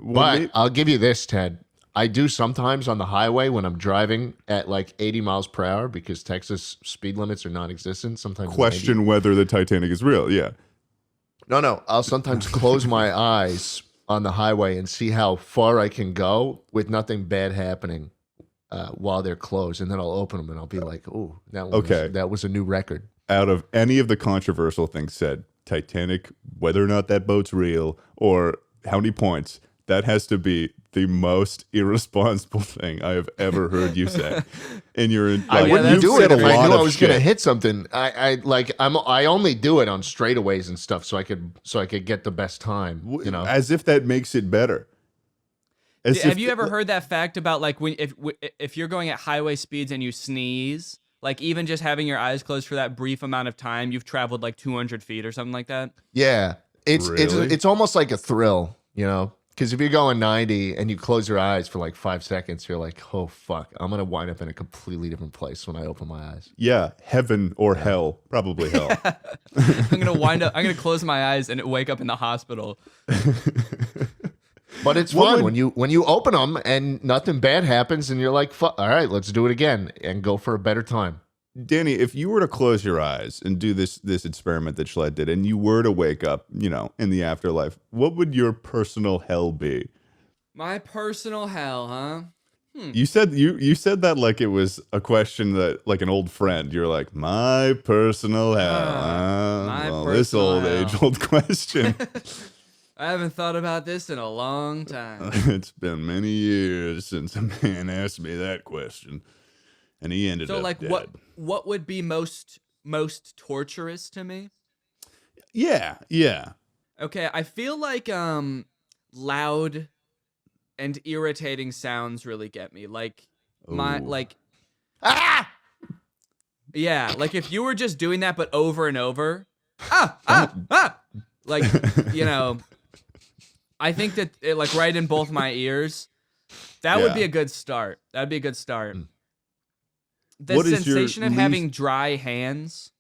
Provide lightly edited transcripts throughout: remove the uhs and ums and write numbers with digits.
But I'll give you this, Ted. I do sometimes on the highway when I'm driving at like 80 miles per hour because Texas speed limits are non-existent. Sometimes question whether the Titanic is real. Yeah. No. I'll sometimes close my eyes on the highway and see how far I can go with nothing bad happening while they're closed, and then I'll open them and I'll be like, "Oh, that was a new record." Out of any of the controversial things said, Titanic, whether or not that boat's real or how many points, that has to be the most irresponsible thing I have ever heard you say. And I wouldn't do it if I knew I was going to hit something. I only do it on straightaways and stuff so I could get the best time. You know, as if that makes it better. Have you ever heard that fact about like if you're going at highway speeds and you sneeze, like even just having your eyes closed for that brief amount of time, you've traveled like 200 feet or something like that? Yeah, it's almost like a thrill, you know. Because if you're going 90 and you close your eyes for like 5 seconds, you're like, oh, fuck, I'm going to wind up in a completely different place when I open my eyes. Yeah, heaven or hell. Probably hell. I'm going to close my eyes and wake up in the hospital. But it's fun when you open them and nothing bad happens and you're like, fuck, all right, let's do it again and go for a better time. Danny, if you were to close your eyes and do this experiment that Jschlatt did, and you were to wake up, you know, in the afterlife, what would your personal hell be? My personal hell, huh? You said that like it was a question that like an old friend. You're like, my personal hell. This old age-old question. I haven't thought about this in a long time. It's been many years since a man asked me that question. And he ended up like dead. What would be most torturous to me? Yeah. Okay, I feel like loud and irritating sounds really get me. Like yeah, like if you were just doing that but over and over, like, you know, I think that like right in both my ears, that would be a good start. That'd be a good start. The sensation of having dry hands.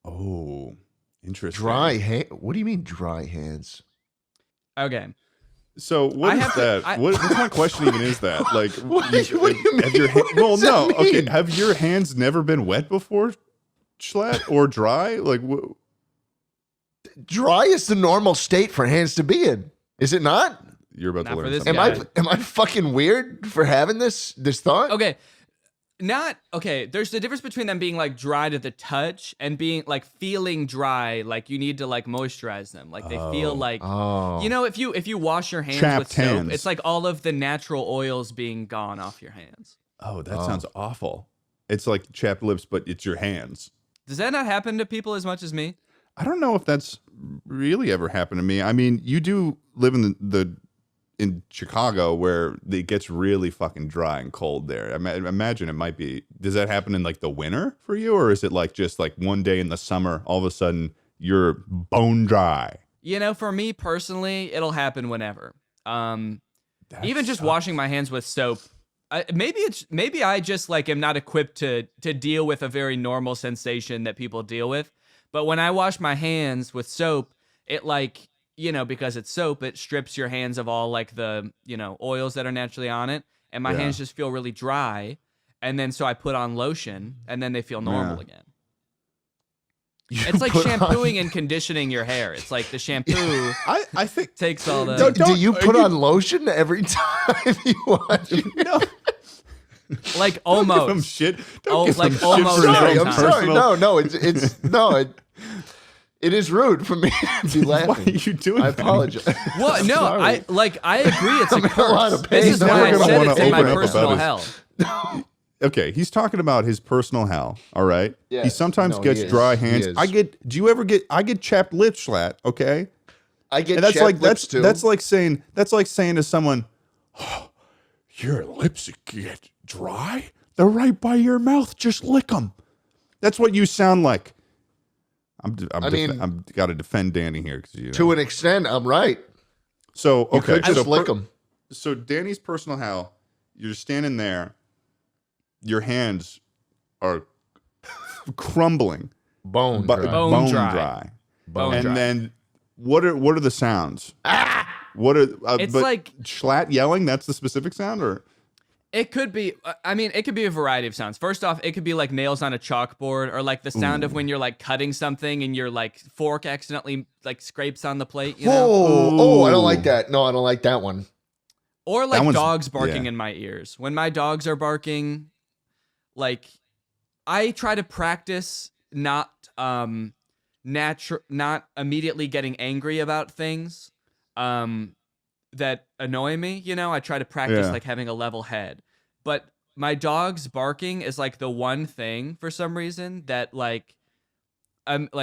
Oh, interesting. Dry hand? What do you mean dry hands? Okay. So what is that? What kind of question even is that? Like, what do you mean? Well, no. Okay. Have your hands never been wet before, Jschlatt, or dry? Like, dry is the normal state for hands to be in. Is it not? You're about Not to learn for this something. guy. Am I fucking weird for having this thought? Okay. There's the difference between them being like dry to the touch and being like feeling dry, like you need to like moisturize them. Like they feel like, you know, if you wash your hands Chapped with soap, hands. it's like all of the natural oils being gone off your hands. Oh, that sounds awful. It's like chapped lips, but it's your hands. Does that not happen to people as much as me? I don't know if that's really ever happened to me. I mean, you do live in in Chicago where it gets really fucking dry and cold there. I imagine it might be. Does that happen in like the winter for you, or is it like just like one day in the summer, all of a sudden you're bone dry? You know, for me personally, it'll happen whenever. Even just washing my hands with soap. Maybe I just like am not equipped to deal with a very normal sensation that people deal with. But when I wash my hands with soap, it like, you know, because it's soap, it strips your hands of all like the, you know, oils that are naturally on it. And my hands just feel really dry. And then so I put on lotion and then they feel normal again. It's like shampooing and conditioning your hair. It's like the shampoo I think takes all the... Do you put on lotion every time you wash it? No. Like almost. Don't give him shit. Don't give like him almost shit for every knowing time. Sorry. personal- It is rude for me to be laughing. Why are you doing I that? apologize. Well, no, I agree. It's a I'm in a lot curse. of pain. This is He's why never I gonna said wanna it's in my open up personal about hell. Okay, he's talking about his personal hell. All right. Yeah, he sometimes no, gets he is. dry He hands. is. I get chapped lips, Jschlatt. Okay. I get And that's chapped like lips too. that's like saying to someone, oh, your lips get dry. They're right by your mouth. Just lick them. That's what you sound like. I'm got to defend Danny here because to an extent, I'm right. So You okay, could just so lick them. So Danny's personal hell. You're standing there. Your hands are crumbling, Bone dry. dry. Bone and dry. then what are the sounds? What are It's but like Jschlatt yelling? That's the specific sound, or it could be. I mean, it could be a variety of sounds. First off, it could be like nails on a chalkboard, or like the sound of when you're like cutting something and your like fork accidentally like scrapes on the plate. You know, Oh, I don't like that. No, I don't like that one. or like one's- dogs barking yeah. in my ears. When my dogs are barking, like I try to practice not not immediately getting angry about things that annoy me. You know, I try to practice Yeah. like having a level head. But my dog's barking is like the one thing for some reason that like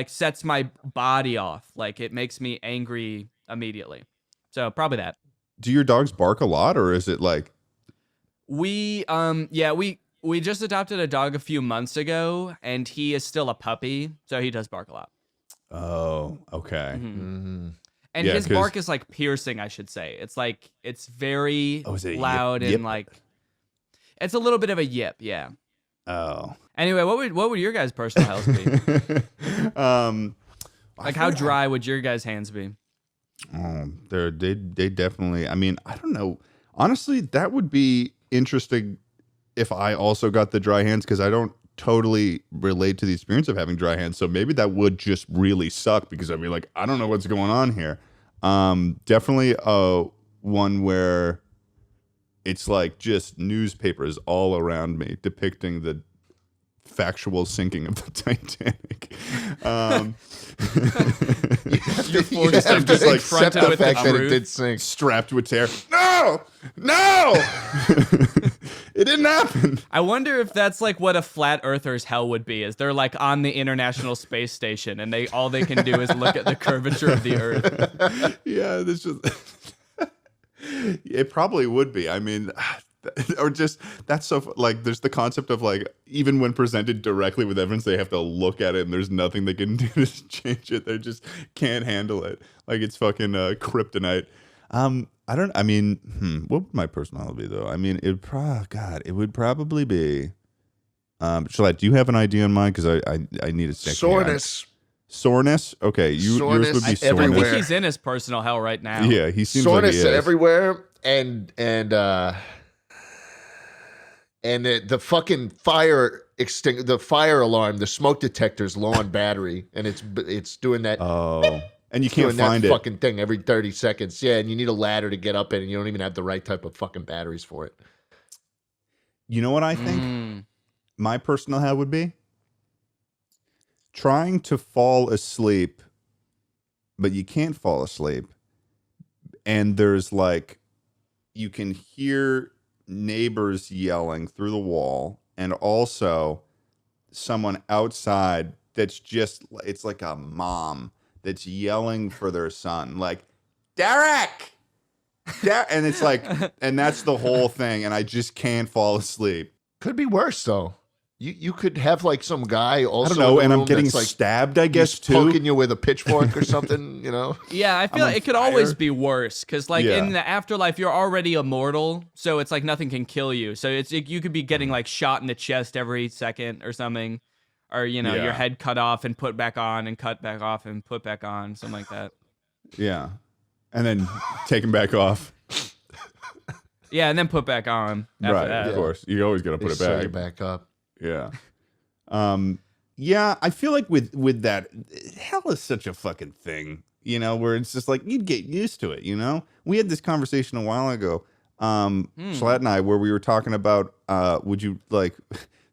sets my body off. Like it makes me angry immediately. So probably that. do your dogs bark a lot, or is it like We we just adopted a dog a few months ago, and he is still a puppy, so he does bark a lot. oh, okay. Mhm. And Yeah, his 'cause- bark is like piercing, I should say. It's like it's very Oh, is it a loud yip? and like it's a little bit of a yip, yeah. Oh. Anyway, what would your guys' personal health be? Like how dry would your guys' hands be? They definitely. I mean, I don't know. Honestly, that would be interesting if I also got the dry hands, because I don't totally relate to the experience of having dry hands. So maybe that would just really suck, because I'd be like, I don't know what's going on here. Definitely one where it's like just newspapers all around me depicting the factual sinking of the Titanic. You're forced You to have to just like accept front it the with fact that it truth. did sink. Strapped to a chair. No! It didn't happen. I wonder if that's like what a flat earther's hell would be, is they're like on the International Space Station and all they can do is look at the curvature of the earth. Yeah, this just it probably would be. I mean, or just that's so like there's the concept of like even when presented directly with evidence, they have to look at it and there's nothing they can do to change it. They just can't handle it. Like it's fucking kryptonite. I mean, what would my personality be though? I mean, it would probably be. Jschlatt, do you have an idea in mind? Because I need a second. Soreness. Soreness. Okay, yours would be Soreness soreness. I everywhere. think he's in his personal hell right now. Yeah, he seems Soreness like he is. everywhere, and the fucking the fire alarm, the smoke detector's low on battery, and it's doing that. Oh, and you can't doing that find it. fucking thing every 30 seconds. Yeah, and you need a ladder to get up it, and you don't even have the right type of fucking batteries for it. You know what I think my personal hell would be? Trying to fall asleep, but you can't fall asleep. And there's like, you can hear neighbors yelling through the wall, and also someone outside that's just, it's like a mom that's yelling for their son, like, Derek! And it's like, and that's the whole thing, and I just can't fall asleep. Could be worse though. You could have like some guy also. I don't know, in the and I'm room getting that's, like, stabbed, I guess, he's too. poking you with a pitchfork or something. You know. Yeah, I feel I'm like on it could always fire. be worse, because like Yeah. in the afterlife you're already immortal, so it's like nothing can kill you. So you could be getting like shot in the chest every second or something, or you know Yeah. your head cut off and put back on and cut back off and put back on, something like that. Yeah. And then taken back off. Yeah, and then put back on after Right, that. of course. You always got to They put it sew you back. back up. Yeah. Yeah, I feel like with that, hell is such a fucking thing, you know, where it's just like you'd get used to it, you know? We had this conversation a while ago, Jschlatt and I, where we were talking about would you like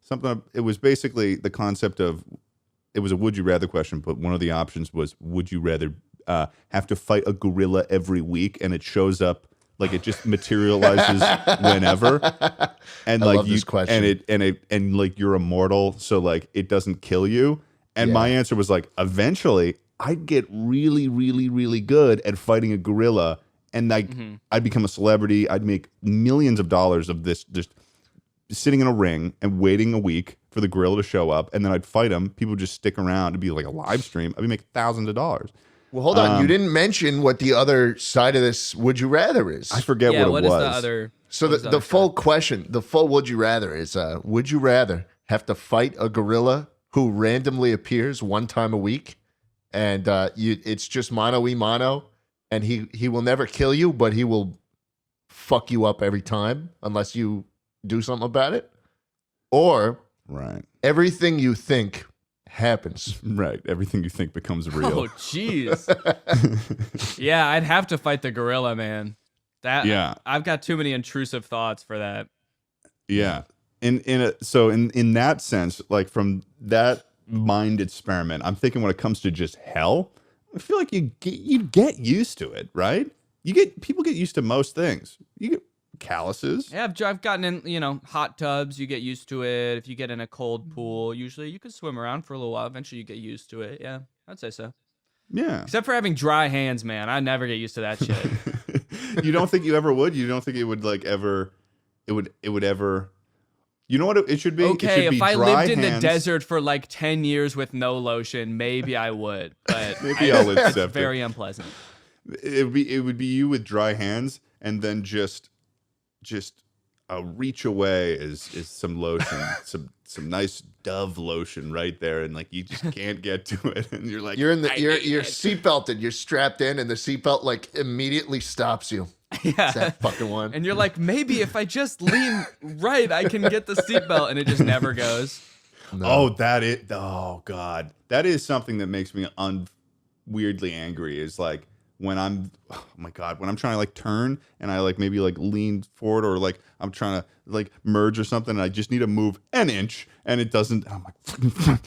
something, it was basically the concept of, it was a would you rather question, but one of the options was, would you rather have to fight a gorilla every week and it shows up like it just materializes whenever, and I like love you this question. and like you're immortal, so like it doesn't kill you. And Yeah. my answer was like, eventually I'd get really, really, really good at fighting a gorilla, and like I'd become a celebrity. I'd make millions of dollars of this just sitting in a ring and waiting a week for the gorilla to show up, and then I'd fight him. People would just stick around to be like a live stream. I'd be making thousands of dollars. Well, hold on. You didn't mention what the other side of this would you rather is. I forget Yeah, what what it is was. the other? So what is the other full side? question, the full would you rather is, would you rather have to fight a gorilla who randomly appears one time a week, and it's just mano y mano, and he will never kill you, but he will fuck you up every time unless you do something about it. Or Right. everything you think happens. Right. Everything you think becomes real. Oh, jeez. Yeah, I'd have to fight the gorilla, man. Yeah. I've got too many intrusive thoughts for that. Yeah. In that sense, like from that mind experiment, I'm thinking when it comes to just hell, I feel like you get used to it, right? People get used to most things. You get calluses. Yeah, I've gotten in, hot tubs. You get used to it. If you get in a cold pool, usually you can swim around for a little while. Eventually, you get used to it. Yeah, I'd say so. Yeah. Except for having dry hands, man. I never get used to that shit. You don't think you ever would? You don't think it would like ever? It would ever? You know what it should be? Okay, it should if be I dry lived in the hands. desert for like 10 years with no lotion, maybe I would. But Maybe I'll accept it. very unpleasant. It would be you with dry hands, and then just a reach away is some lotion, some nice Dove lotion right there, and like you just can't get to it, and you're like You're seatbelted, you're strapped in, and the seatbelt like immediately stops you. Yeah. It's that fucking one. And you're like, maybe if I just lean right, I can get the seatbelt, and it just never goes. No. Oh God, that is something that makes me weirdly angry. Is like when I'm trying to like turn and I like maybe like lean forward, or like I'm trying to like merge or something, and I just need to move an inch and it doesn't. I'm like,